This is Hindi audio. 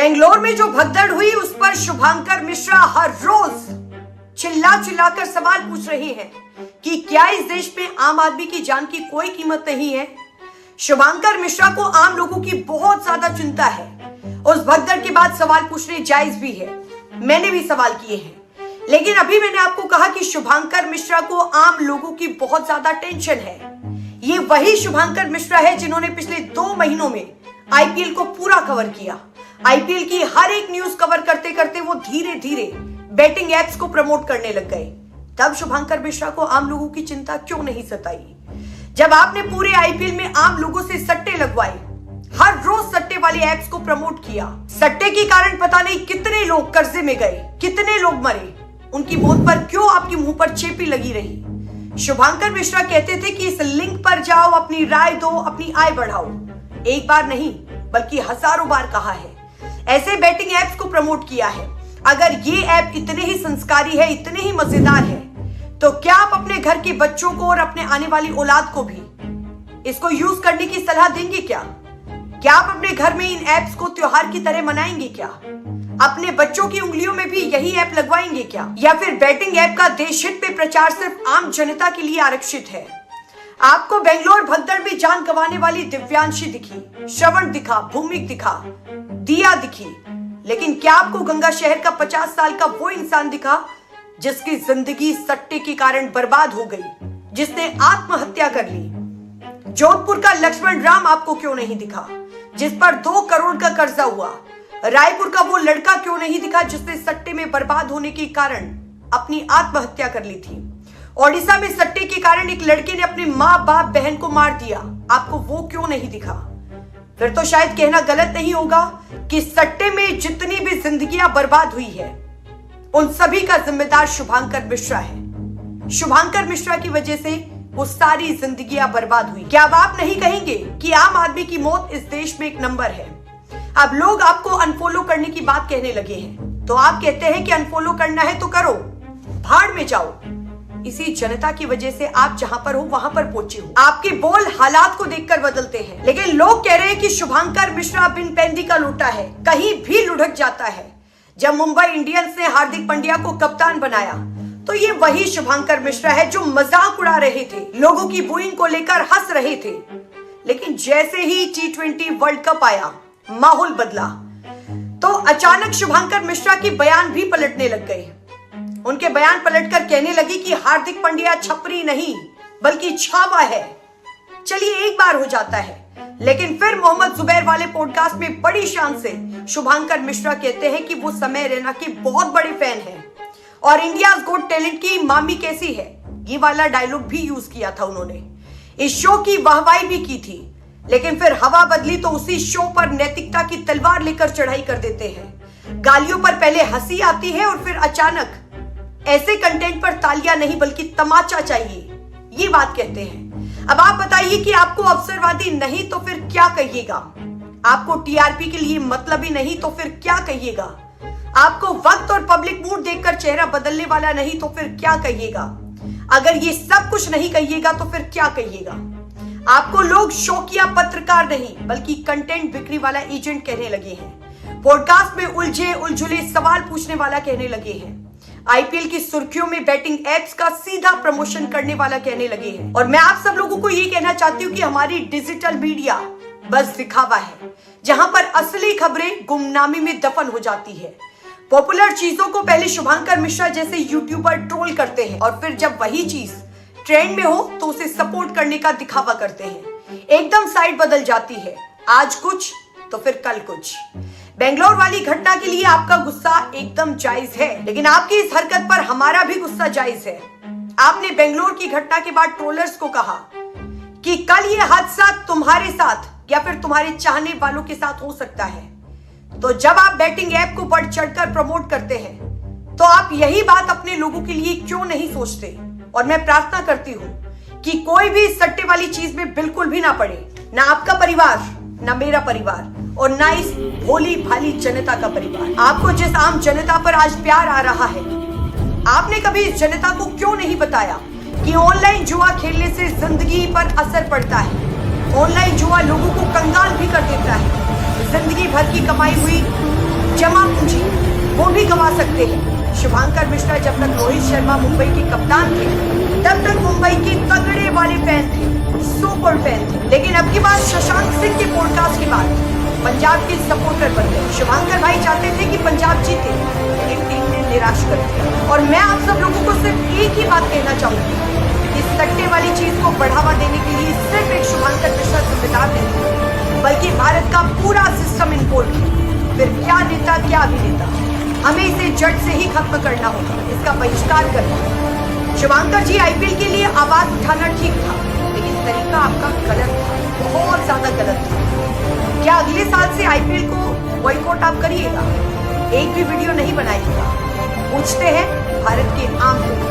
बेंगलोर में जो भगदड़ हुई उस पर शुभांकर मिश्रा हर रोज चिल्लाकर सवाल पूछ रहे हैं कि क्या इस देश में आम आदमी की जान की कोई कीमत नहीं है। शुभांकर मिश्रा को आम लोगों की बहुत ज्यादा चिंता है। उस भगदड़ के बाद सवाल पूछने जायज भी है, मैंने भी सवाल किए हैं, लेकिन अभी मैंने आपको कहा कि शुभांकर मिश्रा को आम लोगों की बहुत ज्यादा टेंशन है। ये वही शुभांकर मिश्रा है जिन्होंने पिछले 2 महीनों में आईपीएल को पूरा कवर किया। आईपीएल की हर एक न्यूज कवर करते करते वो धीरे धीरे बैटिंग एप्स को प्रमोट करने लग गए। तब शुभांकर मिश्रा को आम लोगों की चिंता क्यों नहीं सताई? जब आपने पूरे आईपीएल में आम लोगों से सट्टे लगवाए, हर रोज सट्टे वाले एप्स को प्रमोट किया, सट्टे के कारण पता नहीं कितने लोग कर्जे में गए, कितने लोग मरे, उनकी मौत पर क्यों आपके मुंह पर चेपी लगी रही? शुभांकर मिश्रा कहते थे कि इस लिंक पर जाओ, अपनी राय दो, अपनी आय बढ़ाओ। एक बार नहीं बल्कि हजारों बार कहा है, ऐसे बैटिंग एप्स को प्रमोट किया है। अगर ये ऐप इतने ही संस्कारी है, इतने ही मजेदार है, तो क्या आप अपने घर के बच्चों को और अपने आने वाली औलाद को भी इसको यूज करने की सलाह देंगे क्या? क्या आप अपने घर में इन एप्स को त्योहार की तरह मनाएंगे क्या? अपने बच्चों की उंगलियों में भी यही ऐप लगवाएंगे क्या? या फिर बैटिंग ऐप का देश हित में प्रचार सिर्फ आम जनता के लिए आरक्षित है? आपको बेंगलोर भगदड़ में जान गंवाने वाली दिव्यांशी दिखी, श्रवण दिखा, भूमिक दिखा, दिया दिखी, लेकिन क्या आपको गंगा शहर का 50 साल का वो इंसान दिखा जिसकी जिंदगी सट्टे के कारण बर्बाद हो गई, जिसने आत्महत्या कर ली? जोधपुर का लक्ष्मण राम आपको क्यों नहीं दिखा, जिस पर 2 करोड़ का कर्जा हुआ? रायपुर का वो लड़का क्यों नहीं दिखा जिसने सट्टे में बर्बाद होने के कारण अपनी आत्महत्या कर ली थी? ओडिशा में सट्टे के कारण एक लड़के ने अपनी माँ, बाप, बहन को मार दिया, आपको वो क्यों नहीं दिखा? फिर तो शायद कहना गलत नहीं होगा कि सट्टे में जितनी भी जिंदगियां बर्बाद हुई है, उन सभी का जिम्मेदार शुभांकर मिश्रा है। शुभांकर मिश्रा की वजह से वो सारी जिंदगियां बर्बाद हुई। क्या अब आप नहीं कहेंगे कि आम आदमी की मौत इस देश में एक नंबर है? अब लोग आपको अनफॉलो करने की बात कहने लगे हैं, तो आप कहते हैं कि अनफॉलो करना है तो करो, भाड़ में जाओ। इसी जनता की वजह से आप जहां पर हो वहां पर पहुंचे हो। आपके बोल हालात को देखकर बदलते हैं, लेकिन लोग कह रहे हैं कि शुभांकर मिश्रा बिन पैंदी का लूटा है, कहीं भी लुढ़क जाता है। जब मुंबई इंडियंस ने हार्दिक पांड्या को कप्तान बनाया, तो ये वही शुभांकर मिश्रा है जो मजाक उड़ा रहे थे, लोगों की बूइंग को लेकर हंस रहे थे। लेकिन जैसे ही T20 वर्ल्ड कप आया, माहौल बदला, तो अचानक शुभांकर मिश्रा के बयान भी पलटने लग गए। उनके बयान पलटकर कहने लगी कि हार्दिक पांड्या छपरी नहीं बल्कि छावा है। चलिए एक बार हो जाता है, लेकिन फिर मोहम्मद जुबैर वाले पॉडकास्ट में बड़ी शान से शुभांकर मिश्रा कहते हैं कि वो समय रैना के बहुत बड़े फैन हैं और इंडिया गॉट टैलेंट की मामी कैसी है, ये वाला डायलॉग भी यूज किया था उन्होंने। इस शो की वाहवाही भी की थी, लेकिन फिर हवा बदली तो उसी शो पर नैतिकता की तलवार लेकर चढ़ाई कर देते हैं। गालियों पर पहले हंसी आती है और फिर अचानक ऐसे कंटेंट पर तालियां नहीं बल्कि तमाचा चाहिए, ये बात कहते हैं। अब आप बताइए कि आपको अवसरवादी नहीं तो फिर क्या कहिएगा? आपको टीआरपी के लिए मतलब ही नहीं तो फिर क्या कहिएगा? आपको वक्त और पब्लिक मूड देखकर चेहरा बदलने वाला नहीं तो फिर क्या कहिएगा? अगर ये सब कुछ नहीं कहिएगा तो फिर क्या कहिएगा? आपको लोग शौकिया पत्रकार नहीं बल्कि कंटेंट बिक्री वाला एजेंट कहने लगे हैं। पॉडकास्ट में उलझे उलझुले सवाल पूछने वाला कहने लगे हैं। आईपीएल की सुर्खियों में बैटिंग एप्स का सीधा प्रमोशन करने वाला कहने लगे हैं। और मैं आप सब लोगों को ये कहना चाहती हूँ कि हमारी डिजिटल मीडिया बस दिखावा है, जहां पर असली खबरें गुमनामी में दफन हो जाती है। पॉपुलर चीजों को पहले शुभांकर मिश्रा जैसे यूट्यूबर ट्रोल करते हैं और फिर जब वही चीज ट्रेंड में हो तो उसे सपोर्ट करने का दिखावा करते हैं। एकदम साइड बदल जाती है, आज कुछ तो फिर कल कुछ। बेंगलोर वाली घटना के लिए आपका गुस्सा एकदम जायज है, लेकिन आपकी इस हरकत पर हमारा भी गुस्सा जायज है। आपने बेंगलोर की घटना के बाद ट्रोलर्स को कहा कि कल ये हादसा तुम्हारे साथ या फिर तुम्हारे चाहने वालों के साथ हो सकता है। तो जब आप बैटिंग ऐप को बढ़ चढ़कर प्रमोट करते हैं, तो आप यही बात अपने लोगों के लिए क्यों नहीं सोचते? और मैं प्रार्थना करती हूँ कि कोई भी सट्टे वाली चीज में बिल्कुल भी ना पड़े, ना आपका परिवार, ना मेरा परिवार, और ना इस भोली भाली जनता का परिवार। आपको जिस आम जनता पर आज प्यार आ रहा है, आपने कभी इस जनता को क्यों नहीं बताया कि ऑनलाइन जुआ खेलने से जिंदगी पर असर पड़ता है? ऑनलाइन जुआ लोगों को कंगाल भी कर देता है। जिंदगी भर की कमाई हुई जमा पूंजी वो भी गंवा सकते हैं। शुभंकर मिश्रा जब तक रोहित शर्मा मुंबई के कप्तान थे तब तक मुंबई के तगड़े वाले फैन थे, सुपर फैन थे। लेकिन अब की बात शशांक सिंह के पॉडकास्ट के बाद पंजाब के सपोर्टर बन गए। शुभंकर भाई चाहते थे कि पंजाब जीते, लेकिन टीम ने निराश कर दिया। और मैं आप सब लोगों को सिर्फ एक ही बात कहना चाहूंगी, इस सट्टे वाली चीज को बढ़ावा देने के लिए सिर्फ एक शुभंकर मिश्रा जिम्मेदार नहीं, बल्कि भारत का पूरा सिस्टम इन्वॉल्व है। फिर क्या नेता क्या अभिनेता, हमें इसे जड़ से ही खत्म करना होगा, इसका बहिष्कार करना होगा। शुभंकर जी आईपीएल के लिए आवाज उठाना ठीक था, लेकिन तरीका आपका गलत था, बहुत ज्यादा गलत था। क्या अगले साल से आईपीएल को बॉयकॉट आप करिएगा? एक भी वीडियो नहीं बनाइएगा? पूछते हैं भारत के आम लोग।